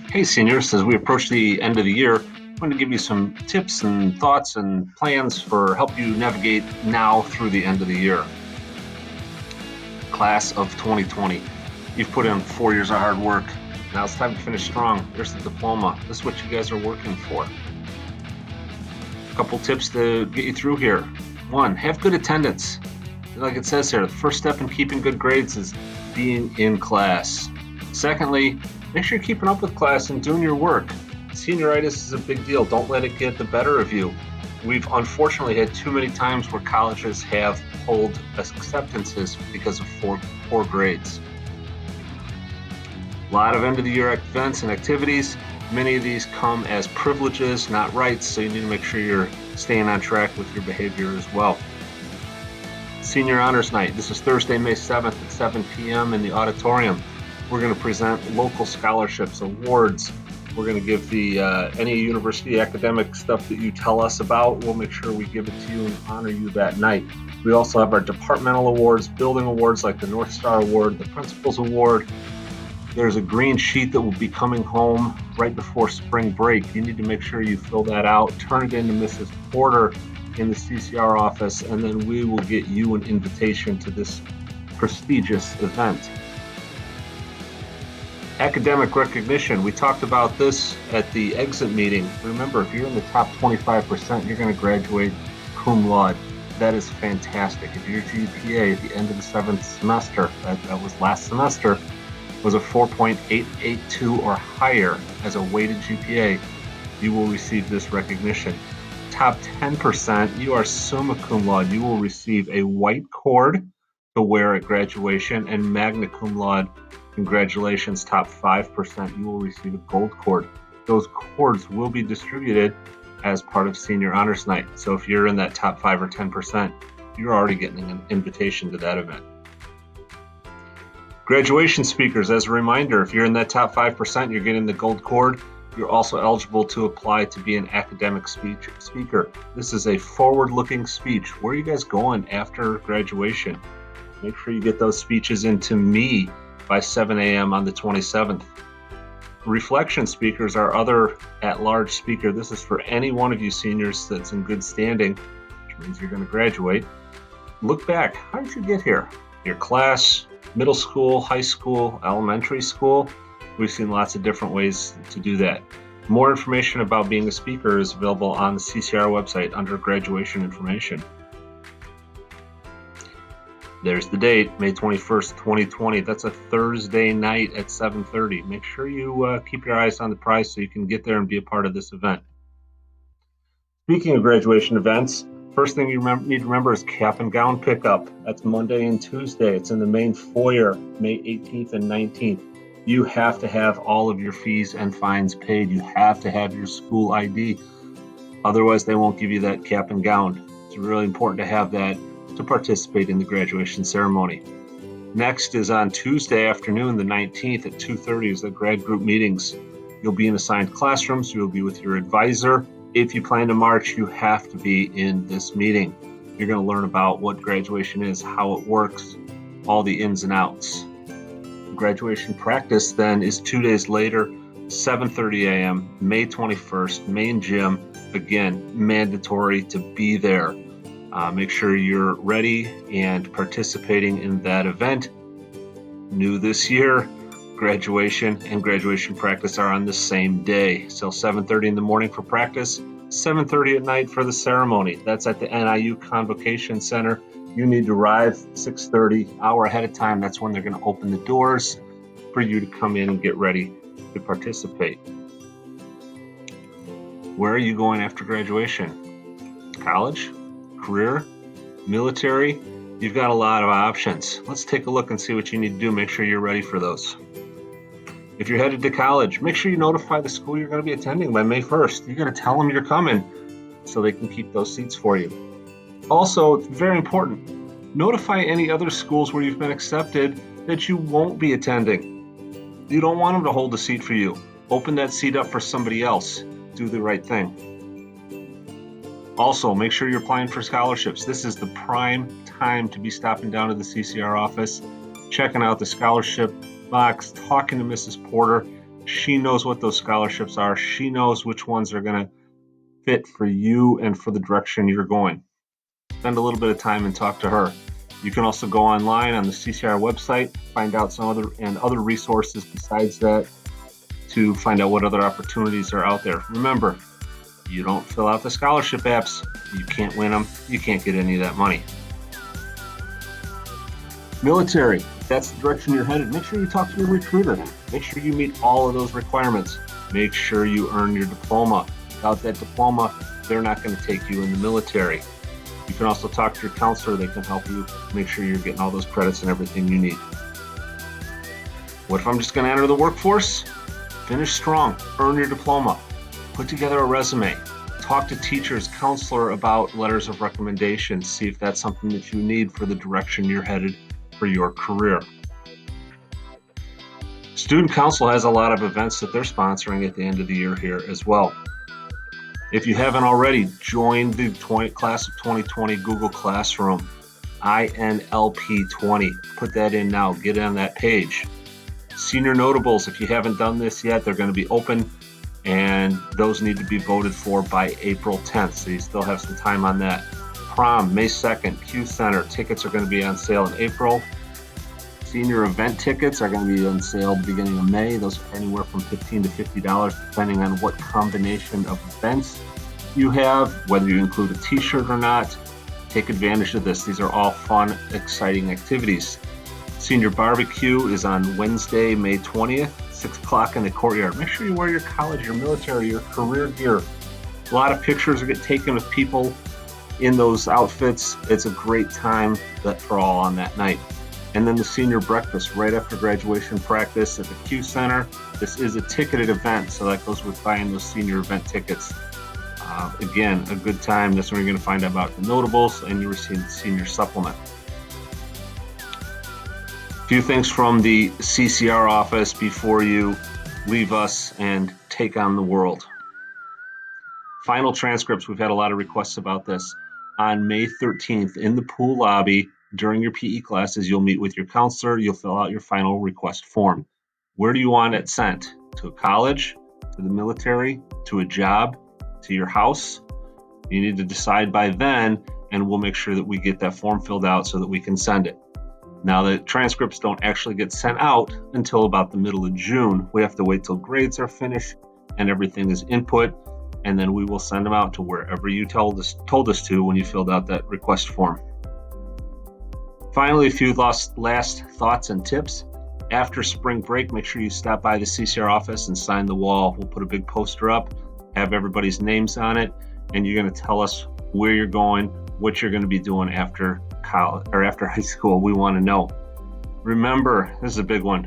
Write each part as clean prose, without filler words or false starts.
Hey, seniors, as we approach the end of the year, I'm going to give you some tips and thoughts and plans for help you navigate now through the end of the year. Class of 2020, you've put in 4 years of hard work. Now it's time to finish strong. There's the diploma. This is what you guys are working for. A couple tips to get you through here. 1, have good attendance. Like it says here, the first step in keeping good grades is being in class. Secondly, make sure you're keeping up with class and doing your work. Senioritis is a big deal. Don't let it get the better of you. We've unfortunately had too many times where colleges have pulled acceptances because of poor grades. A lot of end of the year events and activities. Many of these come as privileges, not rights, so you need to make sure you're staying on track with your behavior as well. Senior Honors Night. This is Thursday, May 7th at 7 p.m. in the auditorium. We're going to present local scholarships, awards. We're going to give the any university academic stuff that you tell us about. We'll make sure we give it to you and honor you that night. We also have our departmental awards, building awards like the North Star Award, the Principals Award. There's a green sheet that will be coming home right before spring break. You need to make sure you fill that out, turn it in to Mrs. Porter in the CCR office, and then we will get you an invitation to this prestigious event. Academic recognition. We talked about this at the exit meeting. Remember, if you're in the top 25%, you're going to graduate cum laude. That is fantastic. If your GPA at the end of the 7th semester, that was last semester, was a 4.882 or higher as a weighted GPA, you will receive this recognition. Top 10%, you are summa cum laude. You will receive a white cord to wear at graduation, and magna cum laude, congratulations. Top 5%, you will receive a gold cord. Those cords will be distributed as part of Senior Honors Night. So if you're in that top 5 or 10%, you're already getting an invitation to that event. Graduation speakers, as a reminder, if you're in that top 5%, you're getting the gold cord. You're also eligible to apply to be an academic speaker. This is a forward-looking speech. Where are you guys going after graduation? Make sure you get those speeches into me by 7 a.m. on the 27th. Reflection speakers are other at-large speaker. This is for any one of you seniors that's in good standing, which means you're going to graduate. Look back. How did you get here? Your class, middle school, high school, elementary school. We've seen lots of different ways to do that. More information about being a speaker is available on the CCR website under graduation information. There's the date, May 21st, 2020. That's a Thursday night at 7:30. Make sure you keep your eyes on the prize so you can get there and be a part of this event. Speaking of graduation events, first thing you need to remember is cap and gown pickup. That's Monday and Tuesday. It's in the main foyer, May 18th and 19th. You have to have all of your fees and fines paid. You have to have your school ID. Otherwise, they won't give you that cap and gown. It's really important to have that to participate in the graduation ceremony. Next is on Tuesday afternoon, the 19th at 2:30 is the grad group meetings. You'll be in assigned classrooms. You'll be with your advisor. If you plan to march, you have to be in this meeting. You're going to learn about what graduation is, how it works, all the ins and outs. Graduation practice then is 2 days later, 7:30 a.m., May 21st, main gym. Again, mandatory to be there. Make sure you're ready and participating in that event. New this year, graduation and graduation practice are on the same day. So 7:30 in the morning for practice, 7:30 at night for the ceremony. That's at the NIU Convocation Center. You need to arrive 6:30, hour ahead of time. That's when they're going to open the doors for you to come in and get ready to participate. Where are you going after graduation? College? Career? Military? You've got a lot of options. Let's take a look and see what you need to do. Make sure you're ready for those. If you're headed to college, make sure you notify the school you're going to be attending by May 1st. You're going to tell them you're coming so they can keep those seats for you. Also, it's very important, notify any other schools where you've been accepted that you won't be attending. You don't want them to hold a seat for you. Open that seat up for somebody else. Do the right thing. Also, make sure you're applying for scholarships. This is the prime time to be stopping down to the CCR office, checking out the scholarship box, talking to Mrs. Porter, She knows what those scholarships are. She knows which ones are going to fit for you and for the direction you're going. Spend a little bit of time and talk to her. You can also go online on the CCR website, find out some other resources besides that to find out what other opportunities are out there. Remember, you don't fill out the scholarship apps, you can't win them, you can't get any of that money. Military, if that's the direction you're headed, make sure you talk to your recruiter. Make sure you meet all of those requirements. Make sure you earn your diploma. Without that diploma, they're not going to take you in the military. You can also talk to your counselor. They can help you make sure you're getting all those credits and everything you need. What if I'm just going to enter the workforce? Finish strong, earn your diploma, put together a resume, talk to teachers, counselor about letters of recommendation, see if that's something that you need for the direction you're headed for your career. Student Council has a lot of events that they're sponsoring at the end of the year here as well. If you haven't already, join the Class of 2020 Google Classroom, INLP20. Put that in now, get on that page. Senior Notables, if you haven't done this yet, they're going to be open, and those need to be voted for by April 10th, so you still have some time on that. Prom, May 2nd, Q Center, tickets are going to be on sale in April. Senior event tickets are going to be on sale at the beginning of May. Those are anywhere from $15 to $50, depending on what combination of events you have, whether you include a t-shirt or not. Take advantage of this. These are all fun, exciting activities. Senior barbecue is on Wednesday, May 20th, 6 o'clock in the courtyard. Make sure you wear your college, your military, your career gear. A lot of pictures get taken of people in those outfits. It's a great time for all on that night. And then the senior breakfast right after graduation practice at the Q Center. This is a ticketed event, so that goes with buying those senior event tickets. Again, a good time. That's when you're going to find out about the notables and you receive the senior supplement. A few things from the CCR office before you leave us and take on the world. Final transcripts. We've had a lot of requests about this. On May 13th in the pool lobby, during your PE classes, you'll meet with your counselor. You'll fill out your final request form. Where do you want it sent? To a college, to the military, to a job, to your house? You need to decide by then, and we'll make sure that we get that form filled out so that we can send it. Now, the transcripts don't actually get sent out until about the middle of June. We have to wait till grades are finished and everything is input, and then we will send them out to wherever you told us to when you filled out that request form. Finally, a few last thoughts and tips. After spring break, make sure you stop by the CCR office and sign the wall. We'll put a big poster up, have everybody's names on it, and you're going to tell us where you're going, what you're going to be doing after college or after high school. We want to know. Remember, this is a big one.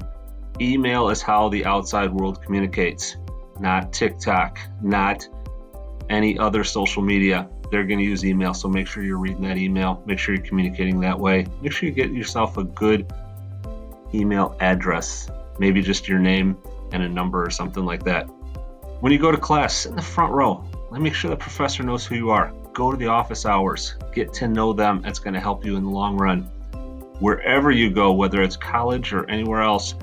Email is how the outside world communicates, not TikTok, not any other social media. They're going to use email, so make sure you're reading that email. Make sure you're communicating that way. Make sure you get yourself a good email address, maybe just your name and a number or something like that. When you go to class, sit in the front row. Make sure the professor knows who you are. Go to the office hours. Get to know them. That's going to help you in the long run. Wherever you go, whether it's college or anywhere else,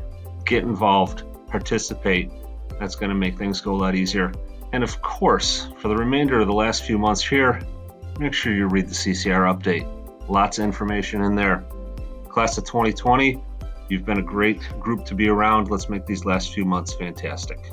get involved, participate. That's going to make things go a lot easier. And of course, for the remainder of the last few months here, make sure you read the CCR update. Lots of information in there. Class of 2020, you've been a great group to be around. Let's make these last few months fantastic.